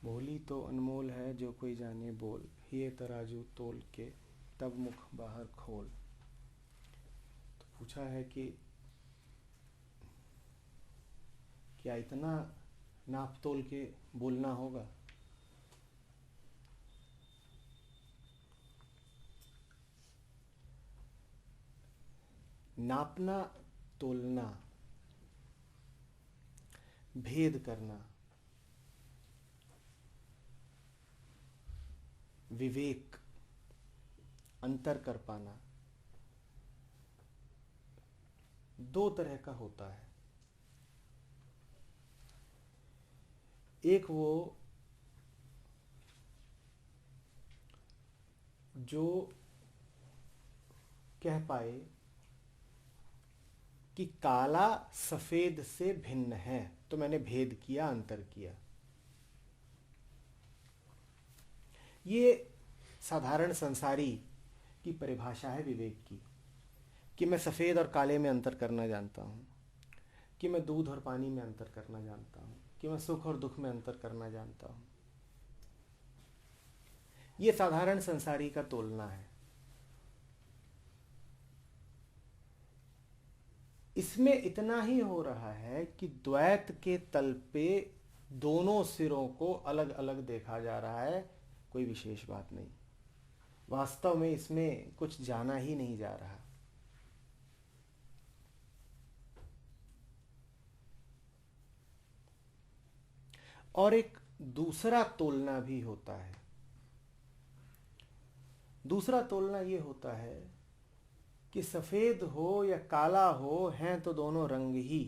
भोली तो अनमोल है जो कोई जाने बोल, ये तराजू तोल के तब मुख बाहर खोल। तो पूछा है कि क्या इतना नाप तोल के बोलना होगा? नापना, तोलना, भेद करना, विवेक, अंतर कर पाना, दो तरह का होता है। एक वो जो कह पाए कि काला सफेद से भिन्न है, तो मैंने भेद किया, अंतर किया। ये साधारण संसारी की परिभाषा है विवेक की, कि मैं सफेद और काले में अंतर करना जानता हूं, कि मैं दूध और पानी में अंतर करना जानता हूं, कि मैं सुख और दुख में अंतर करना जानता हूं। ये साधारण संसारी का तोलना है। इसमें इतना ही हो रहा है कि द्वैत के तल पे दोनों सिरों को अलग अलग देखा जा रहा है, कोई विशेष बात नहीं। वास्तव में इसमें कुछ जाना ही नहीं जा रहा। और एक दूसरा तोलना भी होता है। दूसरा तोलना ये होता है कि सफेद हो या काला हो, हैं तो दोनों रंग ही,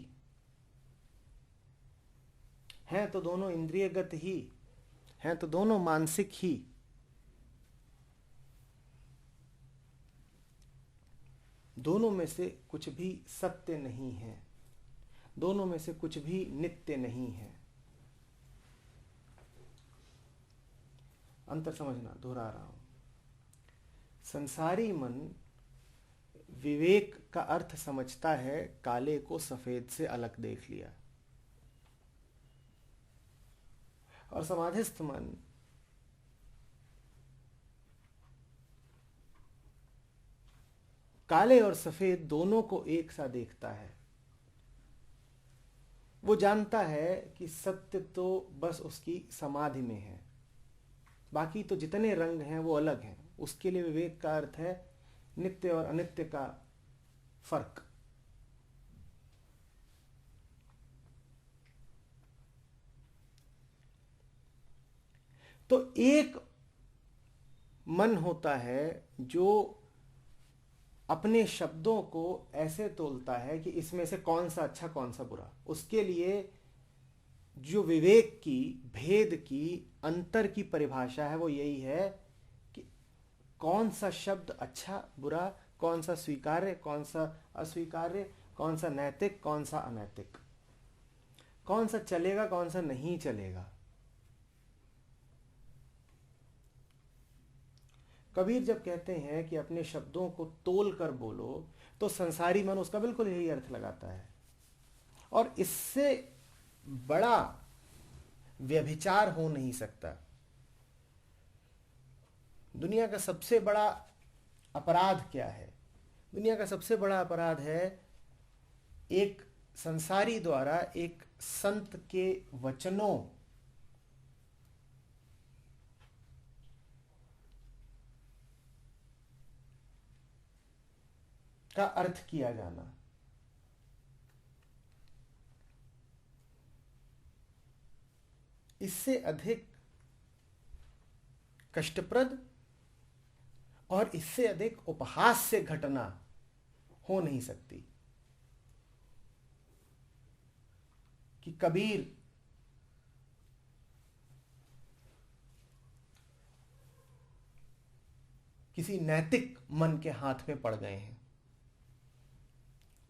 हैं तो दोनों इंद्रियगत ही, हैं तो दोनों मानसिक ही। दोनों में से कुछ भी सत्य नहीं है, दोनों में से कुछ भी नित्य नहीं है। अंतर समझना, दोहरा रहा हूं। संसारी मन विवेक का अर्थ समझता है काले को सफेद से अलग देख लिया, और समाधिस्थ मन काले और सफेद दोनों को एक सा देखता है। वो जानता है कि सत्य तो बस उसकी समाधि में है, बाकी तो जितने रंग हैं वो अलग हैं। उसके लिए विवेक का अर्थ है नित्य और अनित्य का फर्क। तो एक मन होता है जो अपने शब्दों को ऐसे तोलता है कि इसमें से कौन सा अच्छा कौन सा बुरा। उसके लिए जो विवेक की, भेद की, अंतर की परिभाषा है वो यही है कि कौन सा शब्द अच्छा बुरा, कौन सा स्वीकार्य कौन सा अस्वीकार्य, कौन सा नैतिक कौन सा अनैतिक, कौन सा चलेगा कौन सा नहीं चलेगा। कबीर जब कहते हैं कि अपने शब्दों को तोल कर बोलो, तो संसारी मन उसका बिल्कुल यही अर्थ लगाता है। और इससे बड़ा व्यभिचार हो नहीं सकता। दुनिया का सबसे बड़ा अपराध क्या है? दुनिया का सबसे बड़ा अपराध है एक संसारी द्वारा एक संत के वचनों का अर्थ किया जाना। इससे अधिक कष्टप्रद और इससे अधिक उपहास्य घटना हो नहीं सकती कि कबीर किसी नैतिक मन के हाथ में पड़ गए हैं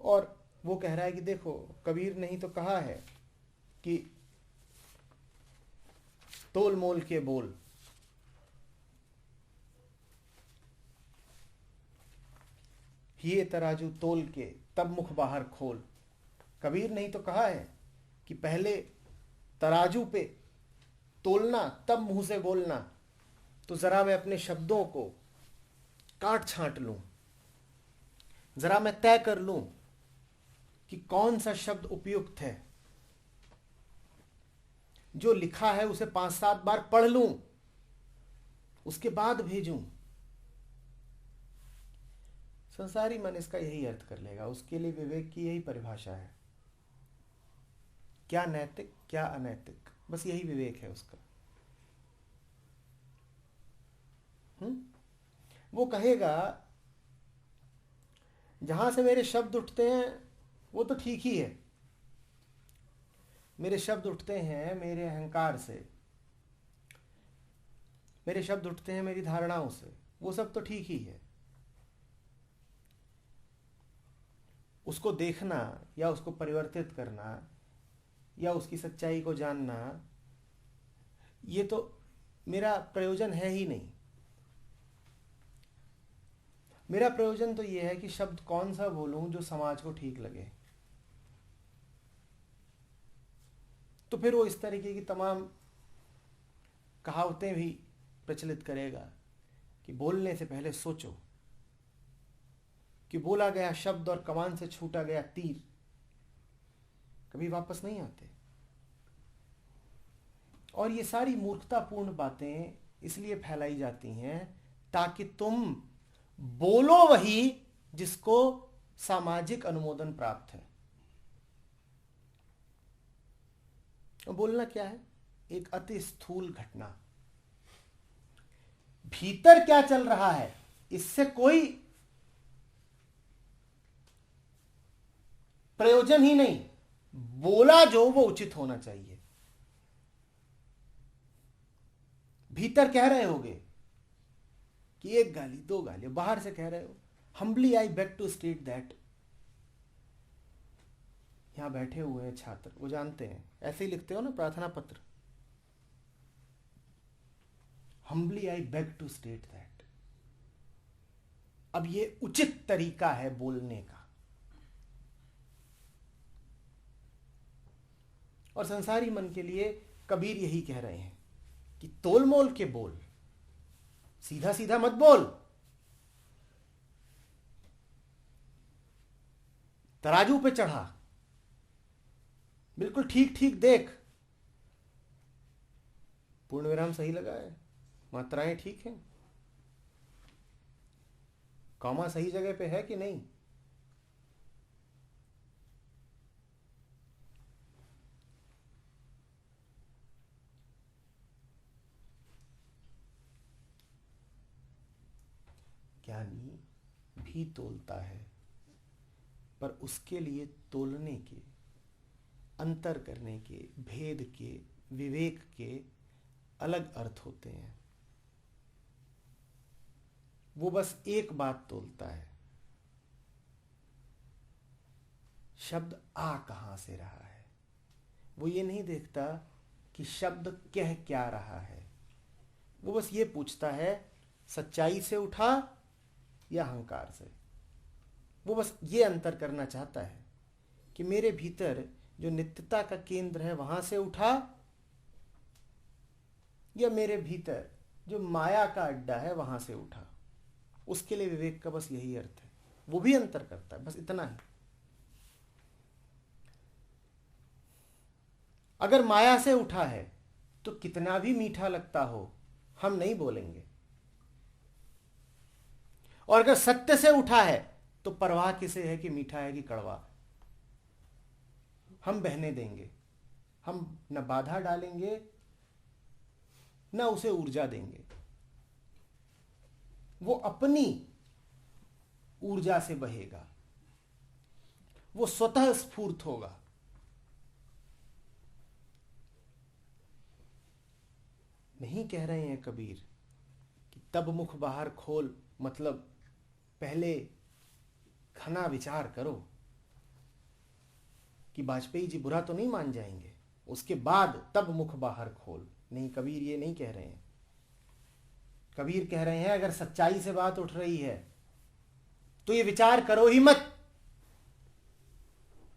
और वो कह रहा है कि देखो, कबीर ने ही तो कहा है कि तोल मोल के बोल। ये तराजू तोल के तब मुख बाहर खोल। कबीर ने ही तो कहा है कि पहले तराजू पे तोलना तब मुंह से बोलना, तो जरा मैं अपने शब्दों को काट छांट लूं, जरा मैं तय कर लूं कि कौन सा शब्द उपयुक्त है, जो लिखा है उसे 5-7 बार पढ़ लूं, उसके बाद भेजूं। संसारी मन इसका यही अर्थ कर लेगा, उसके लिए विवेक की यही परिभाषा है, क्या नैतिक क्या अनैतिक, बस यही विवेक है उसका। वो कहेगा जहां से मेरे शब्द उठते हैं वो तो ठीक ही है, मेरे शब्द उठते हैं मेरे अहंकार से, मेरे शब्द उठते हैं मेरी धारणाओं से, वो सब तो ठीक ही है। उसको देखना या उसको परिवर्तित करना या उसकी सच्चाई को जानना, ये तो मेरा प्रयोजन है ही नहीं। मेरा प्रयोजन तो यह है कि शब्द कौन सा बोलूं जो समाज को ठीक लगे। तो फिर वो इस तरीके की तमाम कहावतें भी प्रचलित करेगा कि बोलने से पहले सोचो, कि बोला गया शब्द और कमान से छूटा गया तीर कभी वापस नहीं आते। और ये सारी मूर्खतापूर्ण बातें इसलिए फैलाई जाती हैं ताकि तुम बोलो वही जिसको सामाजिक अनुमोदन प्राप्त है। और बोलना क्या है? एक अति स्थूल घटना, भीतर क्या चल रहा है इससे कोई प्रयोजन ही नहीं, बोला जो वो उचित होना चाहिए। भीतर कह रहे होगे कि 1 गाली 2 गाली, बाहर से कह रहे हो humbly I beg to state that. यहां बैठे हुए हैं छात्र, वो जानते हैं, ऐसे ही लिखते हो ना प्रार्थना पत्र, humbly I beg to state that. अब ये उचित तरीका है बोलने का। और संसारी मन के लिए कबीर यही कह रहे हैं कि तोल मोल के बोल, सीधा सीधा मत बोल, तराजू पे चढ़ा, बिल्कुल ठीक ठीक देख, पूर्ण विराम सही लगा है, मात्राएं ठीक हैं, कॉमा सही जगह पे है कि नहीं। ज्ञानी भी तोलता है, पर उसके लिए तोलने के, अंतर करने के, भेद के, विवेक के अलग अर्थ होते हैं। वो बस एक बात तोलता है, शब्द आ कहां से रहा है। वो ये नहीं देखता कि शब्द कह क्या रहा है, वो बस ये पूछता है सच्चाई से उठा या अहंकार से। वो बस ये अंतर करना चाहता है कि मेरे भीतर जो नित्यता का केंद्र है वहां से उठा या मेरे भीतर जो माया का अड्डा है वहां से उठा। उसके लिए विवेक का बस यही अर्थ है, वो भी अंतर करता है, बस इतना ही। अगर माया से उठा है तो कितना भी मीठा लगता हो हम नहीं बोलेंगे, और अगर सत्य से उठा है तो परवाह किसे है कि मीठा है कि कड़वा, हम बहने देंगे। हम न बाधा डालेंगे न उसे ऊर्जा देंगे, वो अपनी ऊर्जा से बहेगा, वो स्वतः स्फूर्त होगा। नहीं कह रहे हैं कबीर कि तब मुख बाहर खोल, मतलब पहले घना विचार करो कि वाजपेयी जी बुरा तो नहीं मान जाएंगे, उसके बाद तब मुख बाहर खोल। नहीं, कबीर ये नहीं कह रहे हैं। कबीर कह रहे हैं अगर सच्चाई से बात उठ रही है तो ये विचार करो ही मत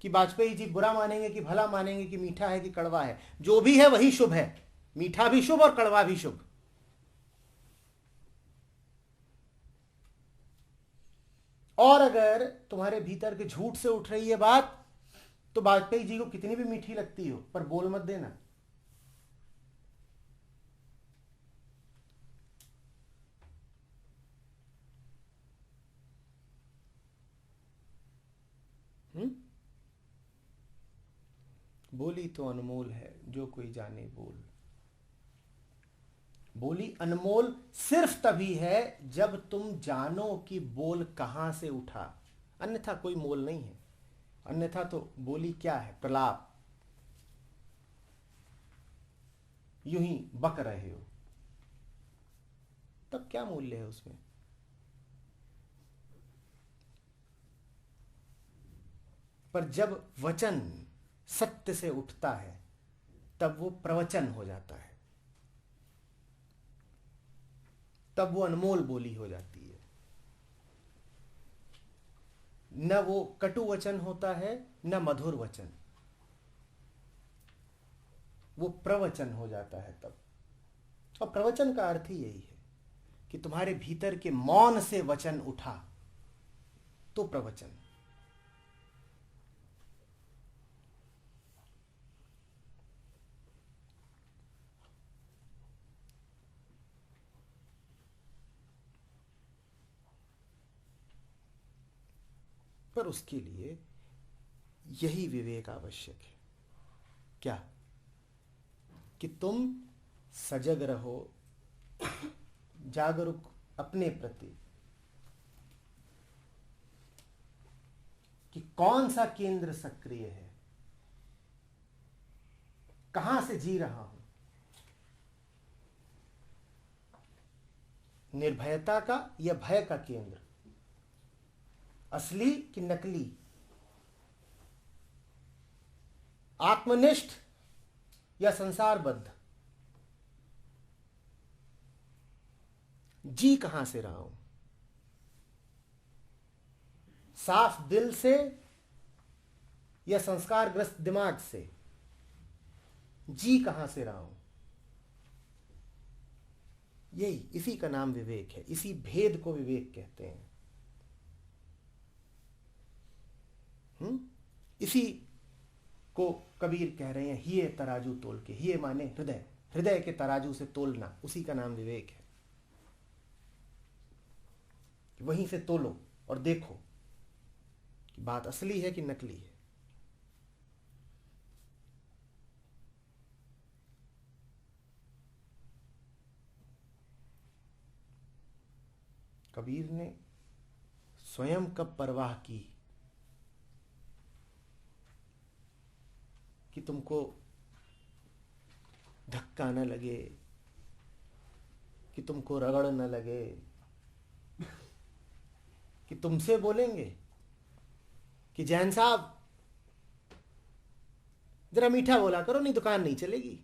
कि वाजपेयी जी बुरा मानेंगे कि भला मानेंगे, कि मीठा है कि कड़वा है। जो भी है वही शुभ है, मीठा भी शुभ और कड़वा भी शुभ। और अगर तुम्हारे भीतर के झूठ से उठ रही है बात, तो वाजपेयी जी को कितनी भी मीठी लगती हो, पर बोल मत देना। बोली तो अनमोल है, जो कोई जाने बोल। बोली अनमोल सिर्फ तभी है जब तुम जानो कि बोल कहां से उठा, अन्यथा कोई मोल नहीं है। अन्यथा तो बोली क्या है, प्रलाप, यूं ही बक रहे हो, तब क्या मूल्य है उसमें। पर जब वचन सत्य से उठता है तब वो प्रवचन हो जाता है, तब वो अनमोल बोली हो जाती है। न वो कटु वचन होता है, न मधुर वचन, वो प्रवचन हो जाता है तब। और प्रवचन का अर्थ ही यही है कि तुम्हारे भीतर के मौन से वचन उठा, तो प्रवचन। पर उसके लिए यही विवेक आवश्यक है। क्या? कि तुम सजग रहो, जागरूक अपने प्रति, कि कौन सा केंद्र सक्रिय है, कहां से जी रहा हूं, निर्भयता का या भय का केंद्र, असली कि नकली, आत्मनिष्ठ या संसारबद्ध, जी कहां से रहा हूं, साफ दिल से या संस्कारग्रस्त दिमाग से, जी कहां से रहा हूं। यही, इसी का नाम विवेक है, इसी भेद को विवेक कहते हैं। इसी को कबीर कह रहे हैं, हिये तराजू तोल के। हिये माने हृदय, हृदय के तराजू से तोलना, उसी का नाम विवेक है। वहीं से तोलो और देखो कि बात असली है कि नकली है। कबीर ने स्वयं कब परवाह की कि तुमको धक्का न लगे, कि तुमको रगड़ न लगे, कि तुमसे बोलेंगे कि जैन साहब जरा मीठा बोला करो, नहीं दुकान नहीं चलेगी।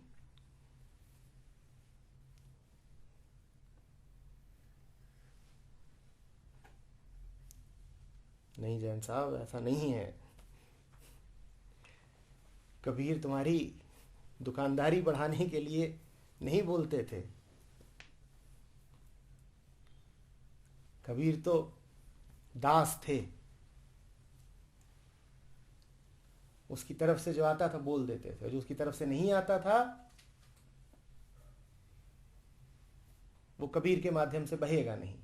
नहीं जैन साहब, ऐसा नहीं है। कबीर तुम्हारी दुकानदारी बढ़ाने के लिए नहीं बोलते थे। कबीर तो दास थे, उसकी तरफ से जो आता था बोल देते थे, जो उसकी तरफ से नहीं आता था वो कबीर के माध्यम से बहेगा नहीं।